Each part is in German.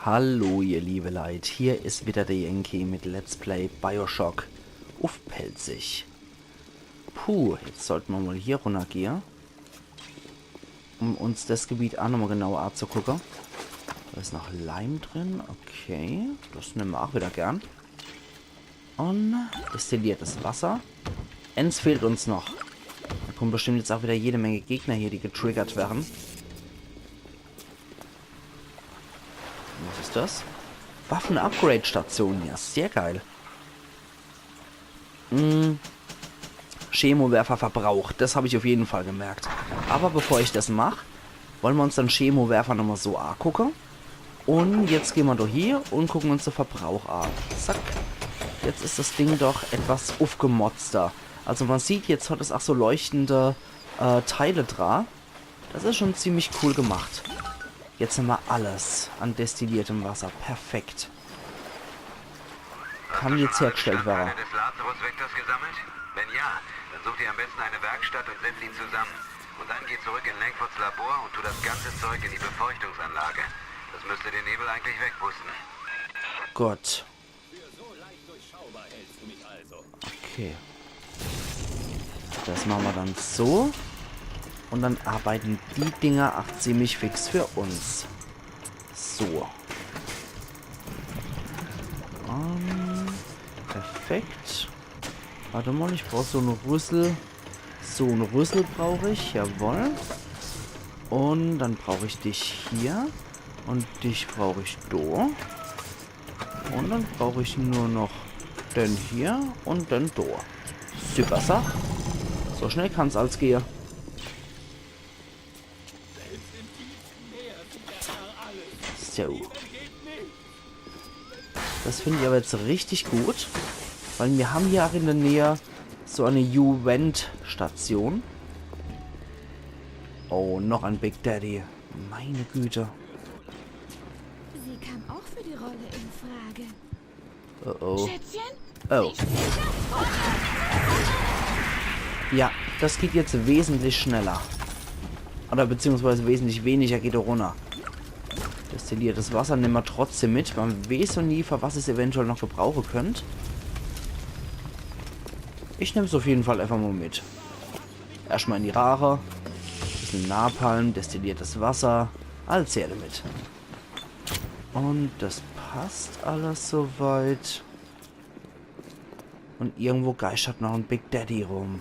Hallo ihr liebe Leute, hier ist wieder der Yankee mit Let's Play Bioshock Pelzig. Puh, jetzt sollten wir mal hier runtergehen, um uns das Gebiet auch nochmal genauer anzugucken. Da ist noch Leim drin, okay, das nehmen wir auch wieder gern. Und destilliertes Wasser. Eins fehlt uns noch. Da kommen bestimmt jetzt auch wieder jede Menge Gegner hier, die getriggert werden. Was ist das? Waffen-Upgrade-Station. Ja, sehr geil. Chemowerfer verbraucht. Das habe ich auf jeden Fall gemerkt. Aber bevor ich das mache, wollen wir uns dann Chemowerfer nochmal so angucken. Und jetzt gehen wir doch hier und gucken uns den Verbrauch an. Zack. Jetzt ist das Ding doch etwas aufgemotzter. Also man sieht, jetzt hat es auch so leuchtende Teile dran. Das ist schon ziemlich cool gemacht. Jetzt haben wir alles an destilliertem Wasser. Perfekt. Kann jetzt hergestellt werden. Des Lazarus-Vektors gesammelt? Wenn ja, dann such dir am besten eine Werkstatt und setz ihn zusammen. Und dann geh zurück in Langfords Labor und tu das ganze Zeug in die Befeuchtungsanlage. Das müsste den Nebel eigentlich wegpusten. Gut. Okay. Das machen wir dann so. Und dann arbeiten die Dinger auch ziemlich fix für uns. So. Perfekt. Warte mal, ich brauche so einen Rüssel. So einen Rüssel brauche ich, jawohl. Und dann brauche ich dich hier. Und dich brauche ich da. Und dann brauche ich nur noch den hier und den da. Super Sache. So schnell kann es als gehen. So. Das finde ich aber jetzt richtig gut. Weil wir haben hier auch in der Nähe so eine Juwent-Station. Oh, noch ein Big Daddy. Meine Güte. Sie kam auch für die Rolle in Frage. Oh oh. Schätzchen? Oh. Ja, das geht jetzt wesentlich schneller. Oder beziehungsweise wesentlich weniger geht er runter. Destilliertes Wasser nehmen wir trotzdem mit. Man weiß so nie, für was es eventuell noch gebrauchen könnt. Ich nehme es auf jeden Fall einfach mal mit. Erstmal in die Rare. Bisschen Napalm, destilliertes Wasser. Alles her damit. Und das passt alles soweit. Und irgendwo geistert noch ein Big Daddy rum.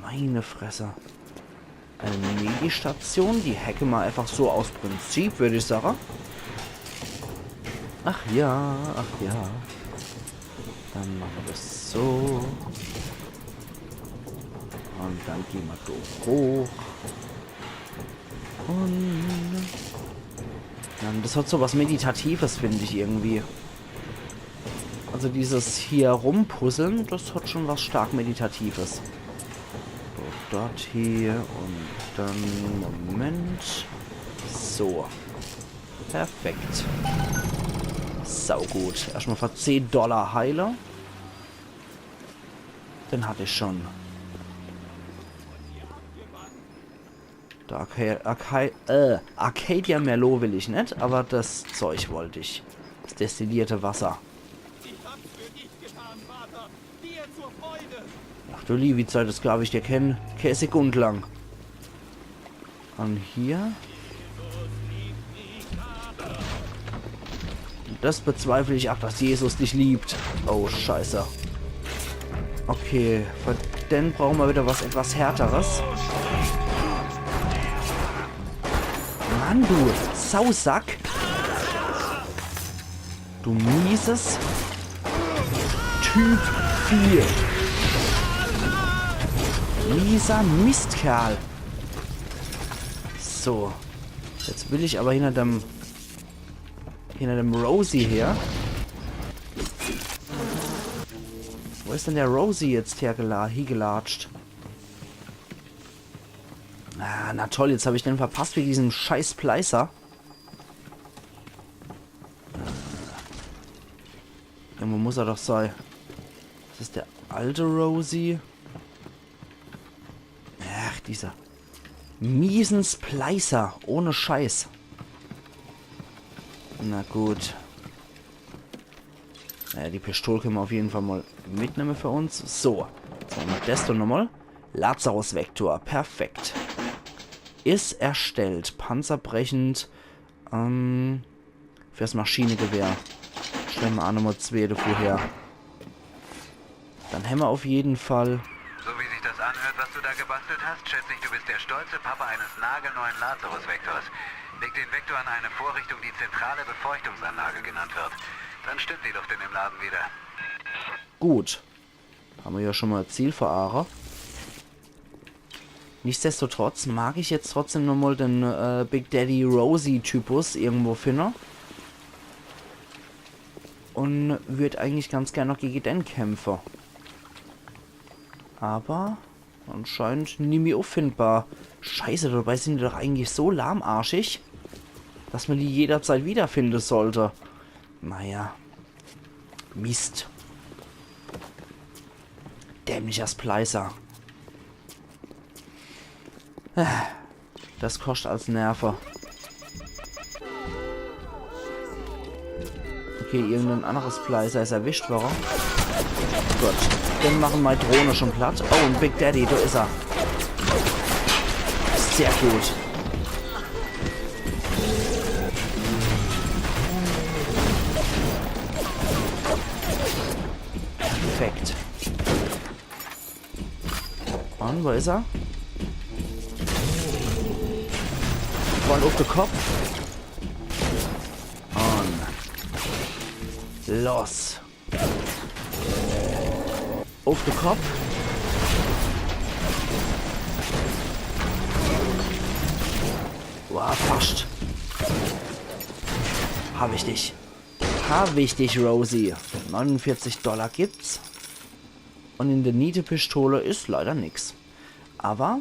Meine Fresse. Eine Medi-Station, die hacken wir einfach so aus Prinzip, würde ich sagen. Ach ja, ach ja. Dann machen wir das so. Und dann gehen wir so hoch. Und dann, das hat so was Meditatives, finde ich irgendwie. Also dieses hier rumpuzzeln, das hat schon was stark Meditatives. Dort hier und dann, Moment, so, perfekt, saugut, erstmal für $10 Heiler, den hatte ich schon, der Arcadia Merlot will ich nicht, aber das Zeug wollte ich, das destillierte Wasser. Ach du liebe Zeit, das glaube ich dir kennen. Keine Sekunde lang. Und hier. Das bezweifle ich auch, dass Jesus dich liebt. Oh, scheiße. Okay, für den brauchen wir wieder was etwas Härteres. Mann, du Sausack. Du mieses Typ 4. Mieser Mistkerl. So. Jetzt will ich aber hinter dem Rosie her. Wo ist denn der Rosie jetzt hingelatscht? Ah, na toll, jetzt habe ich den verpasst wegen diesem scheiß Pleißer. Irgendwo muss er doch sein. Das ist der alte Rosie. Ach, dieser miesen Spleißer. Ohne Scheiß. Na gut. Naja, die Pistole können wir auf jeden Fall mal mitnehmen für uns. So. Jetzt machen wir das doch nochmal. Lazarus-Vektor. Perfekt. Ist erstellt. Panzerbrechend. Fürs Maschinengewehr. Stellen wir auch Nummer 2 dafür her. Dann haben wir auf jeden Fall... So wie sich das anhört, was du da gebastelt hast, schätze ich, du bist der stolze Papa eines nagelneuen Lazarus-Vektors. Leg den Vektor an eine Vorrichtung, die zentrale Befeuchtungsanlage genannt wird. Dann stimmt die Luft in dem Laden wieder. Gut. Haben wir ja schon mal Zielverahrer. Nichtsdestotrotz mag ich jetzt trotzdem nochmal den Big Daddy Rosie-Typus irgendwo finden. Und würde eigentlich ganz gerne noch gegen den kämpfen. Aber anscheinend nie mehr auffindbar. Scheiße, dabei sind die doch eigentlich so lahmarschig, dass man die jederzeit wiederfinden sollte. Naja. Mist. Dämlicher Splicer. Das kostet als Nerver. Okay, irgendein anderes Splicer ist erwischt worden. Gut. Dann machen meine Drohne schon platt. Oh, und Big Daddy, da ist er. Sehr gut. Perfekt. Und wo ist er? Voll auf den Kopf. Und los. Auf den Kopf. Wow, fast. Hab ich dich. Hab ich dich, Rosie. 49 $ gibt's. Und in der Niete-Pistole ist leider nix. Aber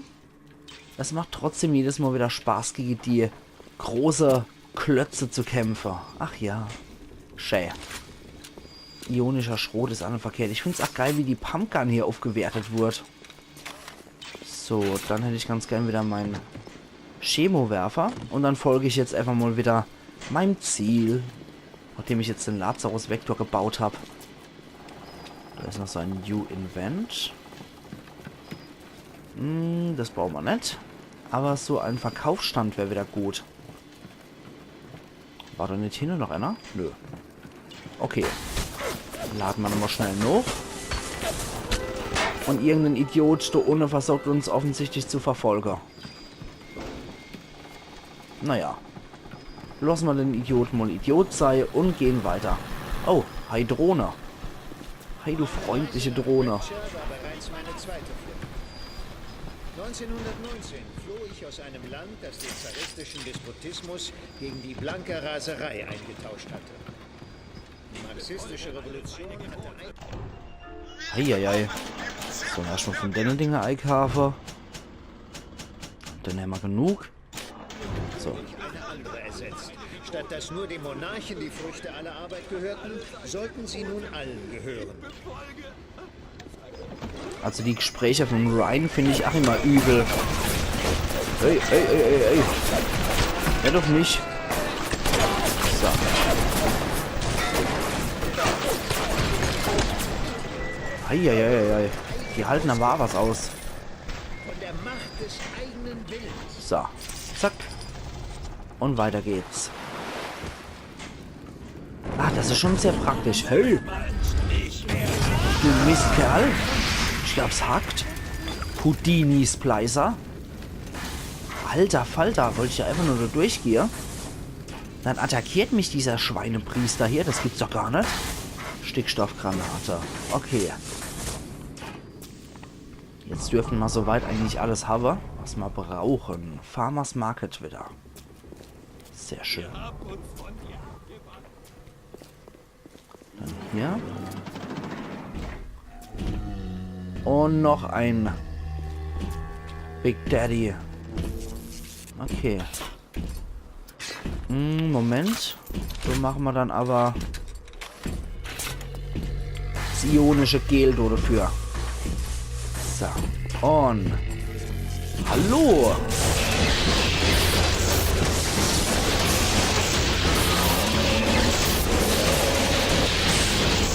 es macht trotzdem jedes Mal wieder Spaß, gegen die große Klötze zu kämpfen. Ach ja. Schä. Ionischer Schrot ist an und verkehrt. Ich finde es auch geil, wie die Pumpgun hier aufgewertet wird. So, dann hätte ich ganz gern wieder meinen Chemowerfer. Und dann folge ich jetzt einfach mal wieder meinem Ziel. Nachdem ich jetzt den Lazarus-Vektor gebaut habe. Da ist noch so ein New Invent. Das brauchen wir nicht. Aber so ein Verkaufsstand wäre wieder gut. War da nicht hinten noch einer? Nö. Okay. Laden wir nochmal schnell noch. Und irgendein Idiot da ohne versorgt uns offensichtlich zu verfolgen. Naja. Lassen wir den Idioten mal Idiot sein und gehen weiter. Oh, hi Drohne. Hi du freundliche Drohne. 1919 floh ich aus einem Land, das den zaristischen Despotismus gegen die blanke Raserei eingetauscht hatte. Die marxistische Revolution hatte... Eieiei. So, erstmal von den Dingen einkaufen. Dann haben wir genug. So. eine andere ersetzt. Statt dass nur dem Monarchen die Früchte aller Arbeit gehörten, sollten sie nun allen gehören. Also die Gespräche von Ryan finde ich auch immer übel. Ey, ey, ey, ey, ey. Ja doch nicht. So. Eieieiei. Die halten aber was aus. Von der Macht des eigenen Willens. So. Zack. Und weiter geht's. Ah, das ist schon sehr praktisch. Hey! Du Mistkerl! Ich glaub's hackt. Houdini Splicer. Alter Falter, wollte ich ja einfach nur da durchgehen. Dann attackiert mich dieser Schweinepriester hier. Das gibt's doch gar nicht. Stickstoffgranate. Okay. Jetzt dürften wir soweit eigentlich alles haben, was wir brauchen. Farmers Market wieder. Sehr schön. Dann hier. Und noch ein Big Daddy. Okay. Moment. So machen wir dann aber das ionische Gel dafür. So. Und hallo.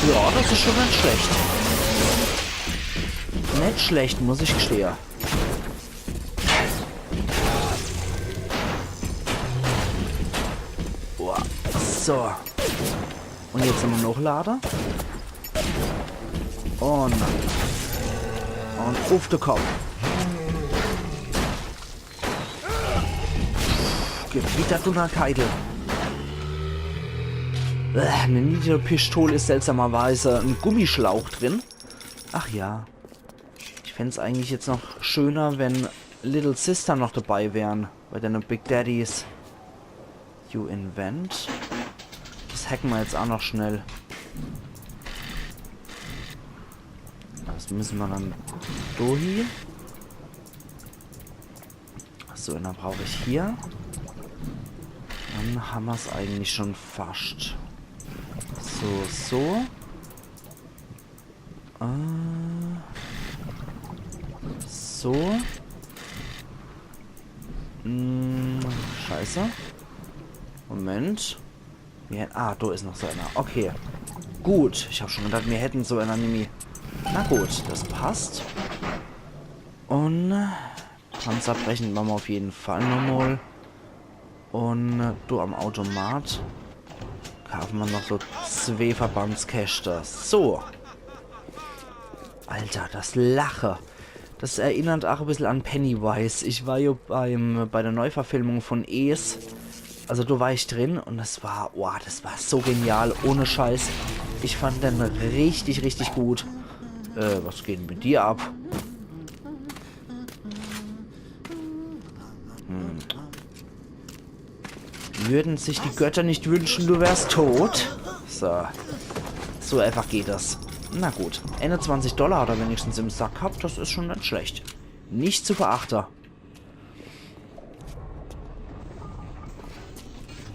Ja, das ist schon nicht schlecht. Nicht schlecht, muss ich gestehen. Boah. So. Und jetzt haben wir noch Lader. Und auf den Kopf. Gewittert unter Keitel. Eine niedere Pistole ist seltsamerweise ein Gummischlauch drin. Ach ja. Ich fände es eigentlich jetzt noch schöner, wenn Little Sister noch dabei wären. Bei den Big Daddies. You invent. Das hacken wir jetzt auch noch schnell. Das müssen wir dann durch. So, dann brauche ich hier. Dann haben wir es eigentlich schon fast. So. So. Scheiße. Moment. Da ist noch so einer. Okay. Gut. Ich habe schon gedacht, wir hätten so einer nämlich. Na gut, das passt. Und Panzer brechen machen wir auf jeden Fall nochmal. Und du am Automat kaufen wir noch so 2 Verbandskäste. So. Alter, das Lache. Das erinnert auch ein bisschen an Pennywise. Ich war ja bei der Neuverfilmung von Es. Also da war ich drin und das war so genial, ohne Scheiß. Ich fand den richtig, richtig gut. Was geht mit dir ab? Würden sich die Götter nicht wünschen, du wärst tot? So einfach geht das. Na gut. Ende $20 hat er wenigstens im Sack gehabt. Das ist schon nicht schlecht. Nicht zu verachten.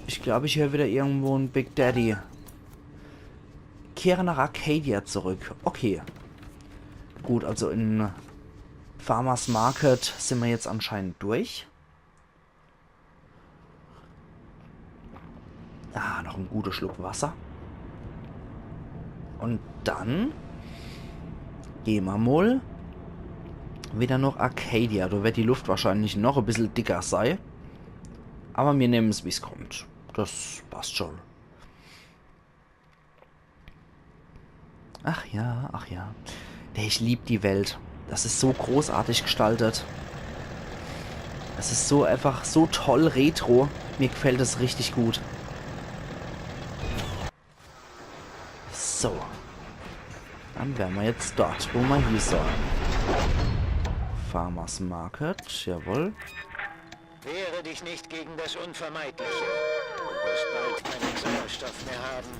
Ich glaube, ich höre wieder irgendwo einen Big Daddy. Kehre nach Arcadia zurück. Okay. Gut, also in Farmers Market sind wir jetzt anscheinend durch. Noch ein guter Schluck Wasser. Und dann gehen wir mal wieder nach Arcadia. Da wird die Luft wahrscheinlich noch ein bisschen dicker sein. Aber wir nehmen es, wie es kommt. Das passt schon. Ach ja. Ich liebe die Welt. Das ist so großartig gestaltet. Es ist so einfach so toll retro. Mir gefällt es richtig gut. So. Dann wären wir jetzt dort, wo wir hier sollen. Farmers Market, jawohl. Wehre dich nicht gegen das Unvermeidliche. Du wirst bald keinen Sauerstoff mehr haben.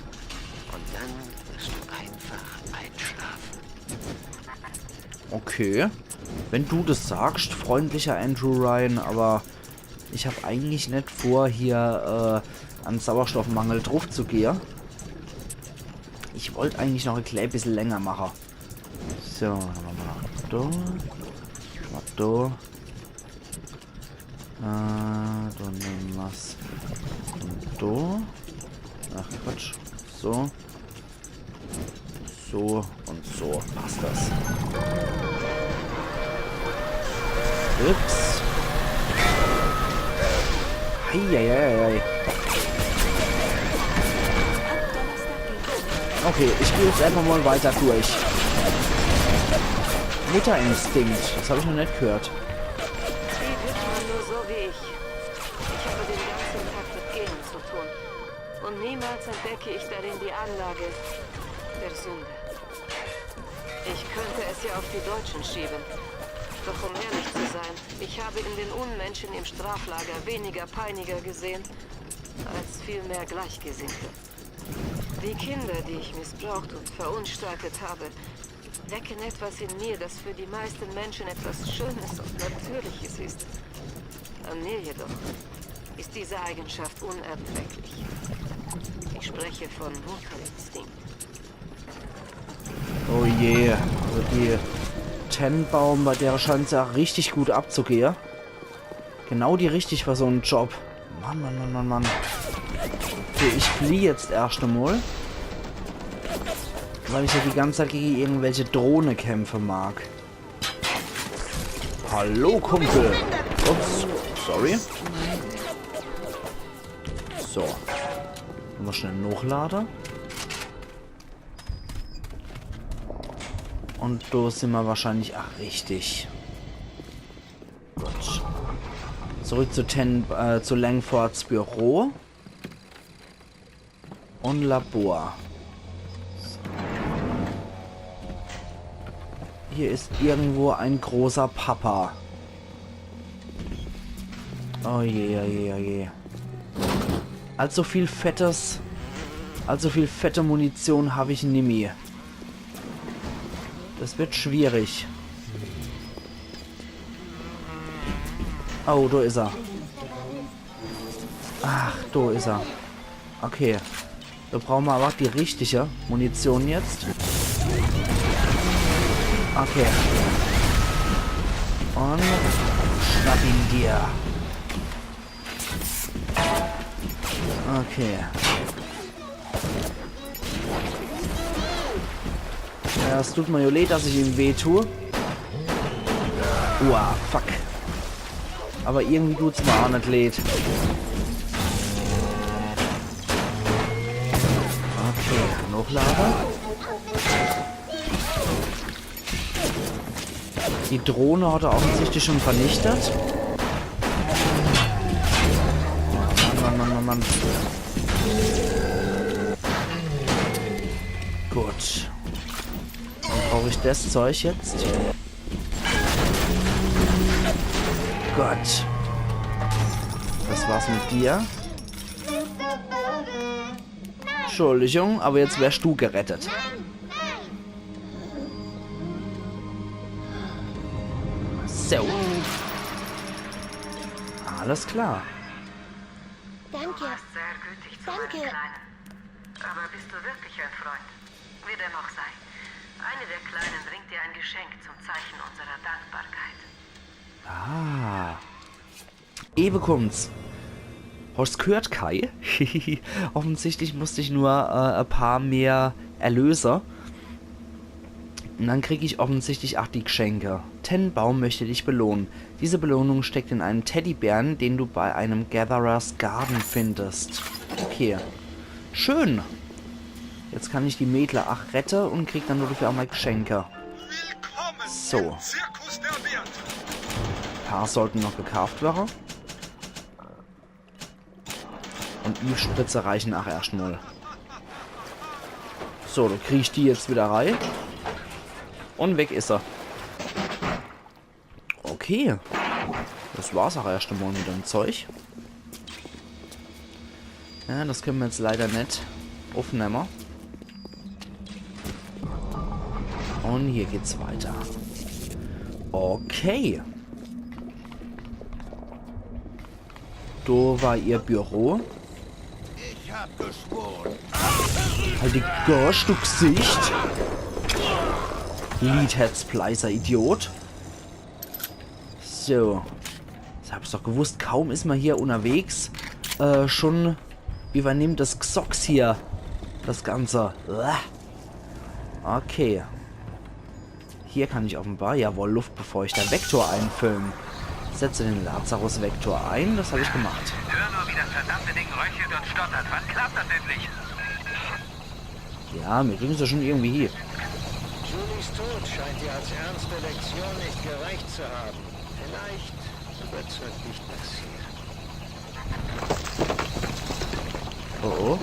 Und dann wirst du einfach einschlafen. Okay. Wenn du das sagst, freundlicher Andrew Ryan, aber ich habe eigentlich nicht vor, hier an Sauerstoffmangel drauf zu gehen. Ich wollte eigentlich noch ein klein bisschen länger machen. So, dann machen wir noch da. Dann nehmen wir es da. Ach Quatsch. So. So und so. Passt das. Ups. Heieiei. Okay, ich gehe jetzt einfach mal weiter durch. Mutterinstinkt. Das habe ich noch nicht gehört. Die wird man nur so wie ich. Ich habe den ganzen Tag mit Genen zu tun. Und niemals entdecke ich darin die Anlage der Sünde. Ich könnte es ja auf die Deutschen schieben. Doch um ehrlich zu sein, ich habe in den Unmenschen im Straflager weniger Peiniger gesehen, als vielmehr Gleichgesinnte. Die Kinder, die ich missbraucht und verunstaltet habe, wecken etwas in mir, das für die meisten Menschen etwas Schönes und Natürliches ist. An mir jedoch ist diese Eigenschaft unerträglich. Ich spreche von Mutterinstinkt. Oh je. Also die Tannenbaum, bei der scheint es ja richtig gut abzugehen. Genau die richtig für so einen Job. Mann. Okay, ich fliehe jetzt erst einmal. Weil ich ja die ganze Zeit gegen irgendwelche Drohne kämpfen mag. Hallo, Kumpel. Ups, sorry. So. Mal schnell einen Hochlader. Und da sind wir wahrscheinlich... Ach, richtig. Gut. Zurück zu Langfords Büro. Und Labor. Hier ist irgendwo ein großer Papa. Oh je, oh je, oh je. Allzu viel fette Munition habe ich nimmer. Das wird schwierig. Oh, da ist er. Ach, da ist er. Okay. Da brauchen wir aber die richtige Munition jetzt. Okay. Und schnapp ihn dir. Okay. Ja, es tut mir ja leid, dass ich ihm weh tue. Uah, fuck. Aber irgendwie tut's mir auch nicht leid. Okay, Hochlader. Die Drohne hat er offensichtlich schon vernichtet. Mann. Gut. Dann brauche ich das Zeug jetzt. Gott. Das war's mit dir. Entschuldigung, aber jetzt wärst du gerettet. So. Alles klar. Danke. Sehr gütig zu meinem Kleinen. Aber bist du wirklich ein Freund? Wie dem auch sei. Eine der Kleinen bringt dir ein Geschenk zum Zeichen unserer Dankbarkeit. Ah. Ewe kommt's. Hast gehört, Kai? Offensichtlich musste ich nur ein paar mehr Erlöser. Und dann kriege ich offensichtlich auch die Geschenke. Tennenbaum möchte dich belohnen. Diese Belohnung steckt in einem Teddybären, den du bei einem Gatherer's Garden findest. Okay. Schön. Jetzt kann ich die Mädler retten und krieg dann nur dafür auch mal Geschenke. So. Ein paar sollten noch gekauft werden. Und die Spritze reichen auch erstmal. So, dann kriege ich die jetzt wieder rein. Und weg ist er. Okay. Das war's auch erst einmal mit dem Zeug. Ja, das können wir jetzt leider nicht aufnehmen. Und hier geht's weiter. Okay. Da war ihr Büro. Ich hab geschworen. Halt die Gosh, du Gesicht. Liedherzpleiser Idiot. So. Das hab's doch gewusst. Kaum ist man hier unterwegs. Schon übernimmt das Xox hier. Das Ganze. Okay. Hier kann ich offenbar, jawohl, Luftbefeuchter, Vektor einfüllen. Setze den Lazarus-Vektor ein. Das habe ich gemacht. Hör nur, wie das verdammte Ding röchelt und stottert. Wann klappt das endlich? Ja, wir kriegen es ja schon irgendwie hier. Julies Tod scheint dir als ernste Lektion nicht gereicht zu haben. Vielleicht überzeugt dich das hier. Oh.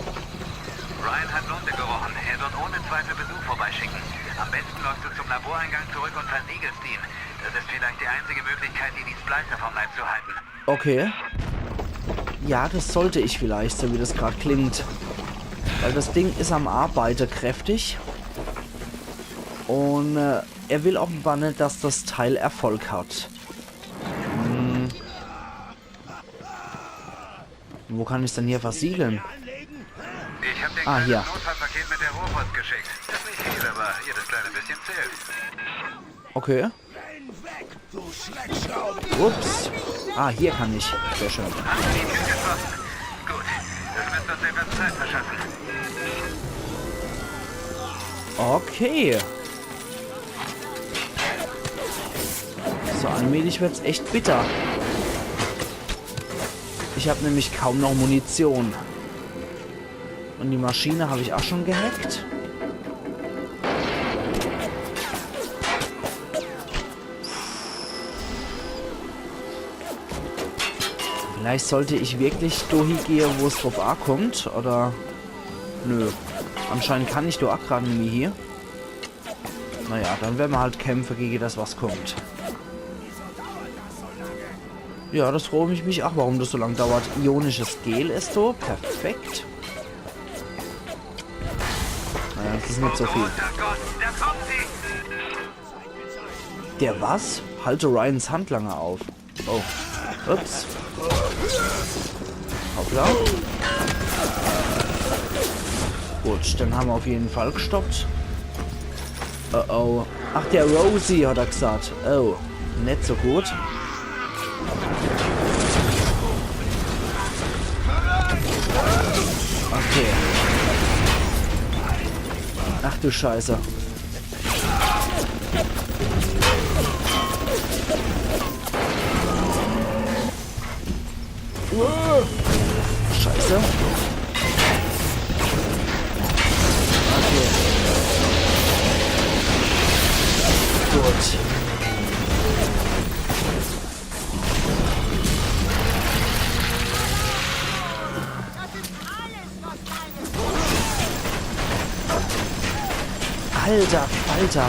Ryan hat Lunte gerochen. Er wird ohne Zweifel Besuch vorbeischicken. Am besten läufst du zum Laboreingang zurück und versiegelst ihn. Das ist vielleicht die einzige Möglichkeit, dir die Splicer vom Leib zu halten. Okay. Ja, das sollte ich vielleicht, so wie das gerade klingt. Weil das Ding ist am Arbeiten kräftig. Und er will offenbar nicht, dass das Teil Erfolg hat. Wo kann ich es denn hier versiegeln? Ich habe den hier. Notfallpaket mit der Rohrpost geschickt. Ist nicht viel, aber jedes kleine bisschen zählt. Okay. Ups. Hier kann ich. Sehr schön. Hast du die Tür geschlossen? Gut. Das müsste uns etwas Zeit verschaffen. Okay. So allmählich wird's echt bitter. Ich habe nämlich kaum noch Munition. Und die Maschine habe ich auch schon gehackt. Vielleicht sollte ich wirklich dahin gehen, wo es drauf ankommt, oder... Nö. Anscheinend kann ich da auch gerade nicht hier. Naja, dann werden wir halt kämpfen gegen das, was kommt. Ja, das freue ich mich auch, warum das so lange dauert. Ionisches Gel ist da. Perfekt. Naja, das ist nicht so viel. Der was? Halte Ryans Handlanger auf. Oh. Ups. Hoppla. Gut, dann haben wir auf jeden Fall gestoppt. Oh oh. Ach, der Rosie hat er gesagt. Oh, nicht so gut. Okay. Ach du Scheiße. Scheiße. Okay. Gut. Alter Falter.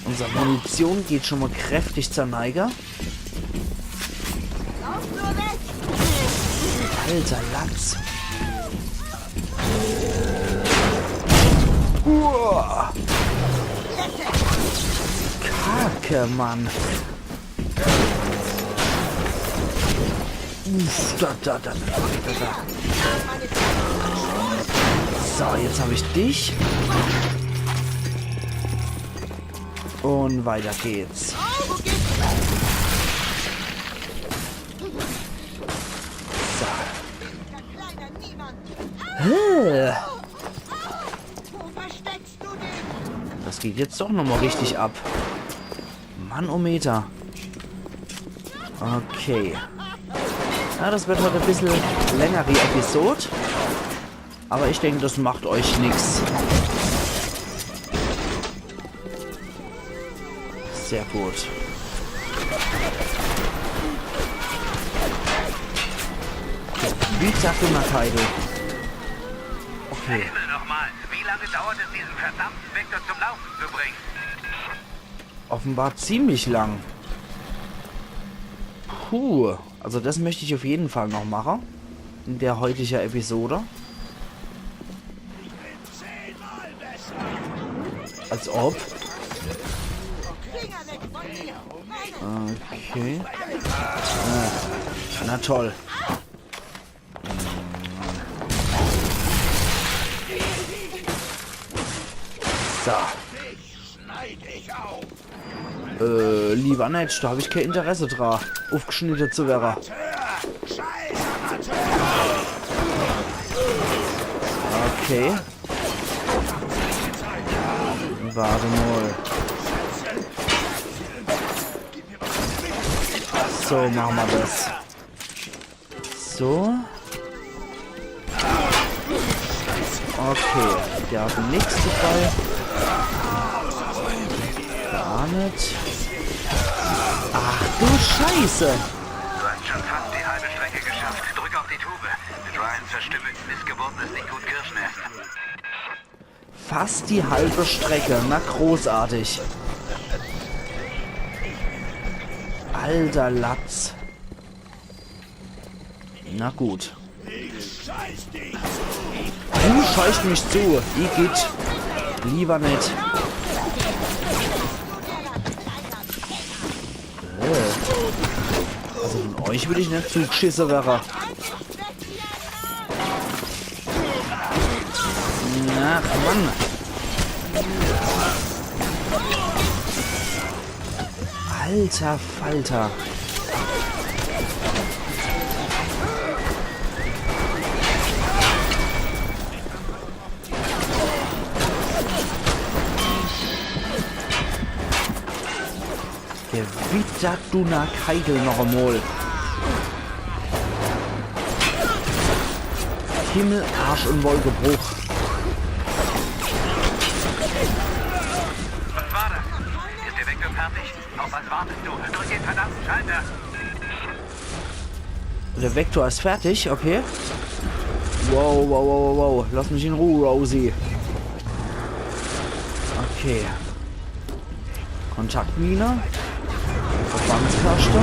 Unsere Munition geht schon mal kräftig zur Neige. Alter Latz. Kacke, Mann. Da. So, jetzt habe ich dich. Und weiter geht's. So. Das geht jetzt doch nochmal richtig ab. Manometer. Okay. Ja, das wird heute ein bisschen längere Episode. Aber ich denke, das macht euch nichts. Sehr gut. Wie sagt du Nakaido? Okay. Nochmal. Wie lange dauert es, diesen verdammten Vektor zum Laufen zu bringen? Offenbar ziemlich lang. Puh. Also das möchte ich auf jeden Fall noch machen. In der heutigen Episode. Als ob. Okay. Na toll. So. Lieber nicht, da habe ich kein Interesse dran, aufgeschnitten zu werden. Okay. Warte mal. So, machen wir das. So. Okay, der hat nichts dabei. Gar nicht. Ach du Scheiße! Du hast schon fast die halbe Strecke geschafft. Drück auf die Tube. Mit Ryans verstümmelten Missgeburten ist nicht gut Kirschen essen. Fast die halbe Strecke. Na, großartig. Alter Latz. Na gut. Du scheißt mich zu. Igitt. Lieber nicht. Also von euch will ich nicht zugeschissen werden. Ach Mann. Alter Falter. Bitte du na Keigel noch einmal. Himmel, Arsch und Wolkebruch. Was war das? Ist der Vektor fertig? Auf was wartest du? Drück den verdammten Schalter! Der Vektor ist fertig, okay. Wow, wow, wow, wow, wow. Lass mich in Ruhe, Rosie. Okay. Kontaktmine. Verbandskaste.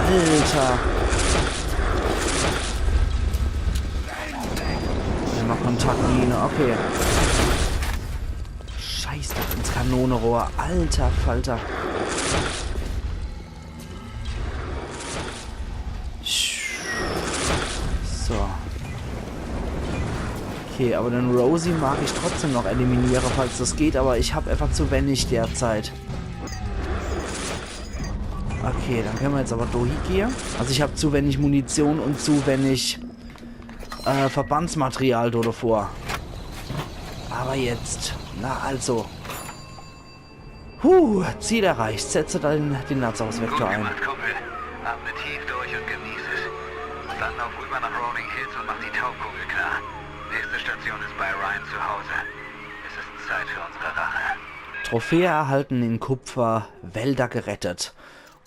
Alter. Einmal Kontaktmine, okay. Scheiß doch ins Kanonenrohr. Alter Falter. So. Okay, aber den Rosie mag ich trotzdem noch eliminieren, falls das geht, aber ich habe einfach zu wenig derzeit. Okay, dann können wir jetzt aber durchgehen. Also ich habe zu wenig Munition und zu wenig Verbandsmaterial davor. Aber jetzt, na also. Ziel erreicht. Setze dann den Nazausvektor ein. Gut gemacht, Kumpel. Atme tief durch und genieß es. Dann lauf rüber nach Rolling Hills und mach die Taubkugel klar. Nächste Station ist bei Ryan zu Hause. Es ist Zeit für unsere Rache. Trophäe erhalten in Kupfer, Wälder gerettet.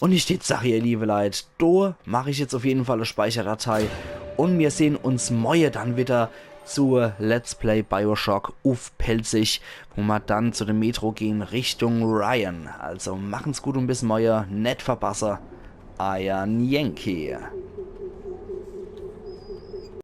Und ich jetzt sage, ihr liebe Leute, da mache ich jetzt auf jeden Fall eine Speicherdatei. Und wir sehen uns morgen dann wieder zur Let's Play Bioshock auf Pelzig, wo wir dann zu dem Metro gehen Richtung Ryan. Also machen's gut und bis morgen, nicht verpassen. Iron Yankee.